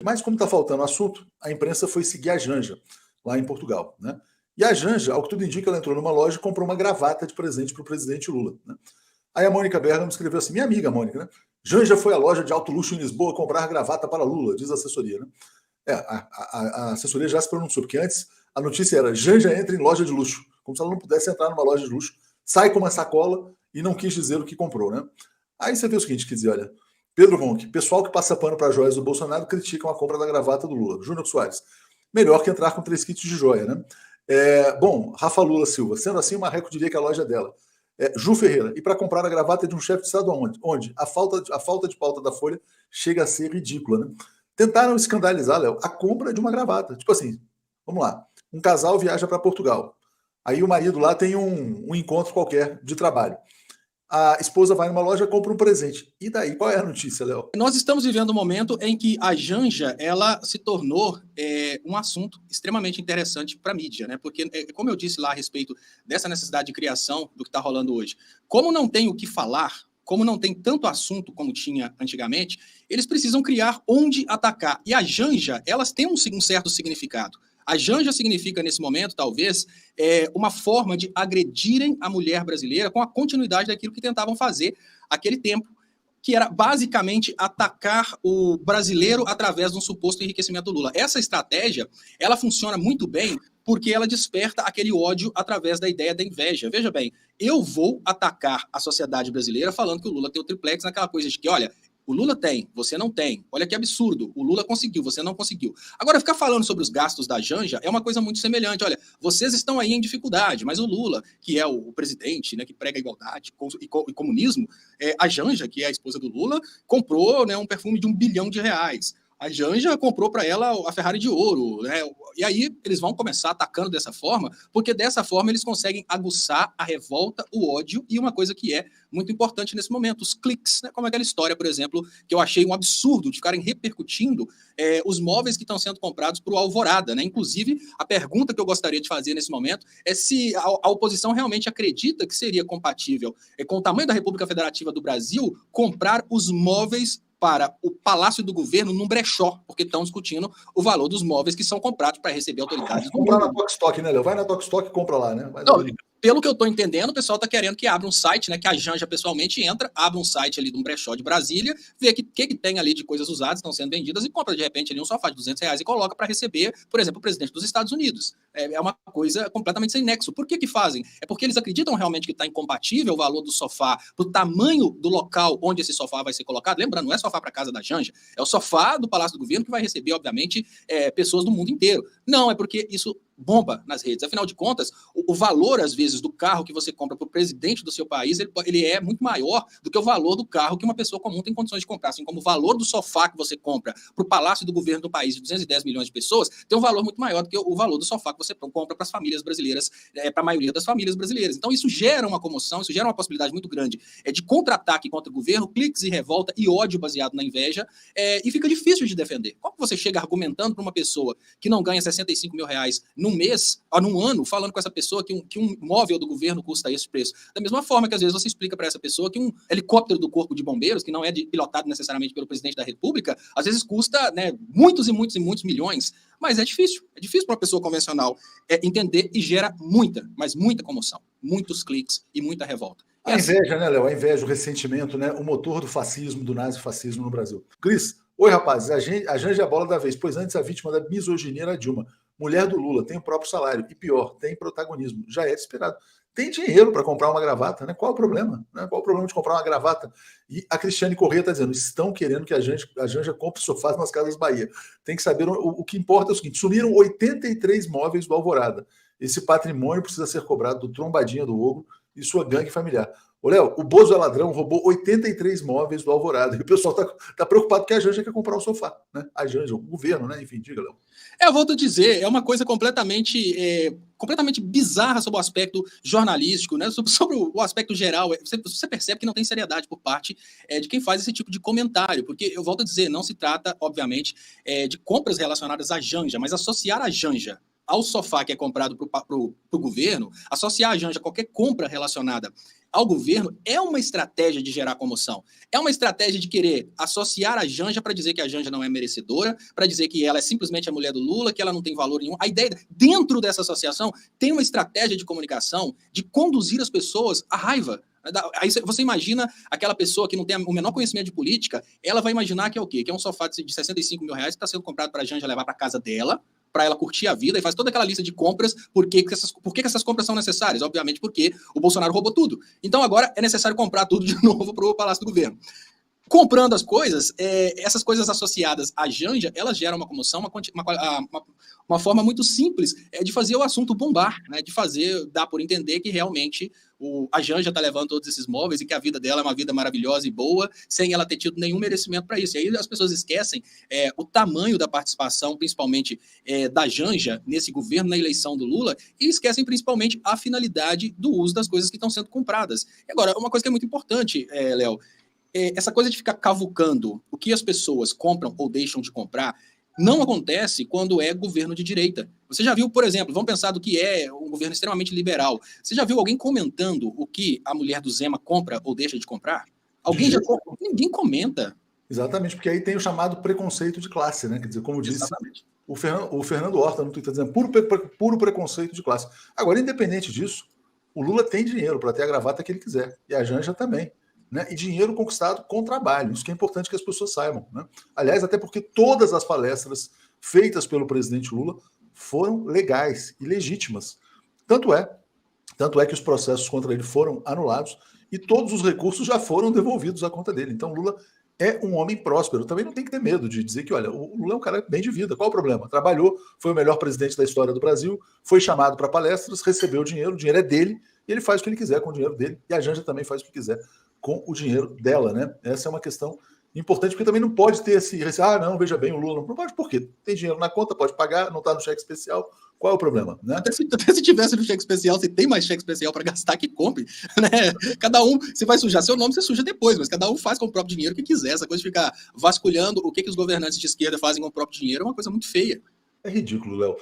Mas como está faltando assunto, a imprensa foi seguir a Janja, lá em Portugal, né? E a Janja, ao que tudo indica, ela entrou numa loja e comprou uma gravata de presente para o presidente Lula, né? Aí a Mônica Bergamo escreveu assim, minha amiga Mônica, né? Janja foi à loja de alto luxo em Lisboa comprar gravata para Lula, diz a assessoria, né? A assessoria já se pronunciou, porque antes a notícia era Janja entra em loja de luxo, como se ela não pudesse entrar numa loja de luxo, sai com uma sacola e não quis dizer o que comprou, né? Aí você vê o seguinte, quer dizer, olha, Pedro Ronque, pessoal que passa pano para joias do Bolsonaro criticam a compra da gravata do Lula. Júnior Soares, melhor que entrar com 3 kits de joia, né? Bom, Rafa Lula Silva, sendo assim, o Marreco diria que a loja é dela. Ju Ferreira, e para comprar a gravata de um chefe de Estado onde a falta de pauta da Folha chega a ser ridícula, né? Tentaram escandalizar, Léo, a compra de uma gravata. Tipo assim, vamos lá, um casal viaja para Portugal, aí o marido lá tem um encontro qualquer de trabalho. A esposa vai numa loja e compra um presente. E daí, qual é a notícia, Léo? Nós estamos vivendo um momento em que a Janja, ela se tornou um assunto extremamente interessante para a mídia, né? Porque, como eu disse lá a respeito dessa necessidade de criação do que está rolando hoje, como não tem o que falar, como não tem tanto assunto como tinha antigamente, eles precisam criar onde atacar. E a Janja, elas têm um certo significado. A Janja significa, nesse momento, talvez, uma forma de agredirem a mulher brasileira com a continuidade daquilo que tentavam fazer aquele tempo, que era basicamente atacar o brasileiro através de um suposto enriquecimento do Lula. Essa estratégia, ela funciona muito bem porque ela desperta aquele ódio através da ideia da inveja. Veja bem, eu vou atacar a sociedade brasileira falando que o Lula tem o triplex, naquela coisa de que, olha, o Lula tem, você não tem. Olha que absurdo. O Lula conseguiu, você não conseguiu. Agora, ficar falando sobre os gastos da Janja é uma coisa muito semelhante. Olha, vocês estão aí em dificuldade, mas o Lula, que é o presidente, né, que prega igualdade e comunismo, a Janja, que é a esposa do Lula, comprou, né, um perfume de R$1 bilhão. A Janja comprou para ela a Ferrari de ouro, né? E aí eles vão começar atacando dessa forma, porque dessa forma eles conseguem aguçar a revolta, o ódio e uma coisa que é muito importante nesse momento, os cliques, né? Como aquela história, por exemplo, que eu achei um absurdo de ficarem repercutindo os móveis que estão sendo comprados para o Alvorada, né? Inclusive, a pergunta que eu gostaria de fazer nesse momento é se a oposição realmente acredita que seria compatível com o tamanho da República Federativa do Brasil comprar os móveis para o Palácio do Governo num brechó, porque estão discutindo o valor dos móveis que são comprados para receber autoridades. Comprar na Tokstok, né, Léo? Vai na Tokstok e compra lá, né? Não, pelo que eu estou entendendo, o pessoal está querendo que abra um site, né? Que a Janja pessoalmente entra, abre um site ali de um brechó de Brasília, vê o que tem ali de coisas usadas, estão sendo vendidas, e compra de repente ali um sofá de R$200 e coloca para receber, por exemplo, o presidente dos Estados Unidos. É uma coisa completamente sem nexo. Por que fazem? É porque eles acreditam realmente que está incompatível o valor do sofá para o tamanho do local onde esse sofá vai ser colocado. Lembrando, não é sofá para casa da Janja, é o sofá do Palácio do Governo que vai receber, obviamente, pessoas do mundo inteiro. Não, é porque isso bomba nas redes. Afinal de contas, o valor, às vezes, do carro que você compra para o presidente do seu país, ele é muito maior do que o valor do carro que uma pessoa comum tem condições de comprar. Assim como o valor do sofá que você compra para o Palácio do Governo do país de 210 milhões de pessoas tem um valor muito maior do que o valor do sofá que você compra para as famílias brasileiras, para a maioria das famílias brasileiras. Então, isso gera uma comoção, isso gera uma possibilidade muito grande de contra-ataque contra o governo, cliques e revolta e ódio baseado na inveja, e fica difícil de defender. Como você chega argumentando para uma pessoa que não ganha R$65 mil num mês, ou num ano, falando com essa pessoa que um móvel do governo custa esse preço? Da mesma forma que às vezes você explica para essa pessoa que um helicóptero do Corpo de Bombeiros, que não é pilotado necessariamente pelo presidente da República, às vezes custa, né, muitos e muitos e muitos milhões, mas é difícil para uma pessoa convencional entender e gera muita, mas muita comoção, muitos cliques e muita revolta. A inveja, né, Léo? A inveja, o ressentimento, né? O motor do fascismo, do nazifascismo no Brasil. Cris, oi, rapazes, a Janja é a bola da vez, pois antes a vítima da misoginia era a Dilma. Mulher do Lula, tem o próprio salário. E pior, tem protagonismo. Já é esperado. Tem dinheiro para comprar uma gravata, né? Qual é o problema? Né? Qual é o problema de comprar uma gravata? E a Cristiane Corrêa está dizendo, estão querendo que a Janja compre sofás nas Casas Bahia. Tem que saber, o que importa é o seguinte, sumiram 83 móveis do Alvorada. Esse patrimônio precisa ser cobrado do Trombadinha do Ogro e sua gangue familiar. Ô, Léo, o Bozo é ladrão, roubou 83 móveis do Alvorada. E o pessoal tá preocupado que a Janja quer comprar o sofá, né? A Janja, o governo, né? Enfim, diga, Léo. Eu volto a dizer, é uma coisa completamente bizarra sobre o aspecto jornalístico, né? Sobre o aspecto geral. Você percebe que não tem seriedade por parte de quem faz esse tipo de comentário, porque eu volto a dizer, não se trata, obviamente, de compras relacionadas à Janja, mas associar a Janja ao sofá que é comprado para o governo, associar a Janja a qualquer compra relacionada ao governo é uma estratégia de gerar comoção. É uma estratégia de querer associar a Janja para dizer que a Janja não é merecedora, para dizer que ela é simplesmente a mulher do Lula, que ela não tem valor nenhum. A ideia, dentro dessa associação, tem uma estratégia de comunicação de conduzir as pessoas à raiva. Aí você imagina aquela pessoa que não tem o menor conhecimento de política, ela vai imaginar que é o quê? Que é um sofá de 65 mil reais que está sendo comprado para a Janja levar para casa dela, para ela curtir a vida, e faz toda aquela lista de compras. Por que essas compras são necessárias? Obviamente porque o Bolsonaro roubou tudo. Então agora é necessário comprar tudo de novo para o Palácio do Governo. Comprando as coisas, essas coisas associadas à Janja, elas geram uma comoção, uma forma muito simples de fazer o assunto bombar, né? De dar por entender que realmente a Janja está levando todos esses móveis e que a vida dela é uma vida maravilhosa e boa, sem ela ter tido nenhum merecimento para isso. E aí as pessoas esquecem o tamanho da participação, principalmente da Janja nesse governo, na eleição do Lula, e esquecem principalmente a finalidade do uso das coisas que estão sendo compradas. E agora, uma coisa que é muito importante, Léo, essa coisa de ficar cavucando o que as pessoas compram ou deixam de comprar não acontece quando é governo de direita. Você já viu, por exemplo, vamos pensar do que é um governo extremamente liberal. Você já viu alguém comentando o que a mulher do Zema compra ou deixa de comprar? Ninguém comenta. Exatamente, porque aí tem o chamado preconceito de classe, né? Quer dizer, como disse o Fernando Horta no Twitter, dizendo puro preconceito de classe. Agora, independente disso, o Lula tem dinheiro para ter a gravata que ele quiser, e a Janja também. Né, e dinheiro conquistado com trabalho. Isso que é importante que as pessoas saibam. Né? Aliás, até porque todas as palestras feitas pelo presidente Lula foram legais e legítimas. Tanto é que os processos contra ele foram anulados e todos os recursos já foram devolvidos à conta dele. Então, Lula é um homem próspero. Também não tem que ter medo de dizer que, olha, o Lula é um cara bem de vida. Qual o problema? Trabalhou, foi o melhor presidente da história do Brasil, foi chamado para palestras, recebeu o dinheiro é dele, e ele faz o que ele quiser com o dinheiro dele, e a Janja também faz o que quiser com o dinheiro dela, né? Essa é uma questão importante, porque também não pode ter esse não, veja bem, o Lula não pode, por quê? Tem dinheiro na conta, pode pagar, não está no cheque especial, qual é o problema? Né? Até se tivesse no cheque especial, se tem mais cheque especial para gastar, que compre, né? Cada um, se vai sujar seu nome, você suja depois, mas cada um faz com o próprio dinheiro o que quiser. Essa coisa de ficar vasculhando o que os governantes de esquerda fazem com o próprio dinheiro é uma coisa muito feia. É ridículo, Léo.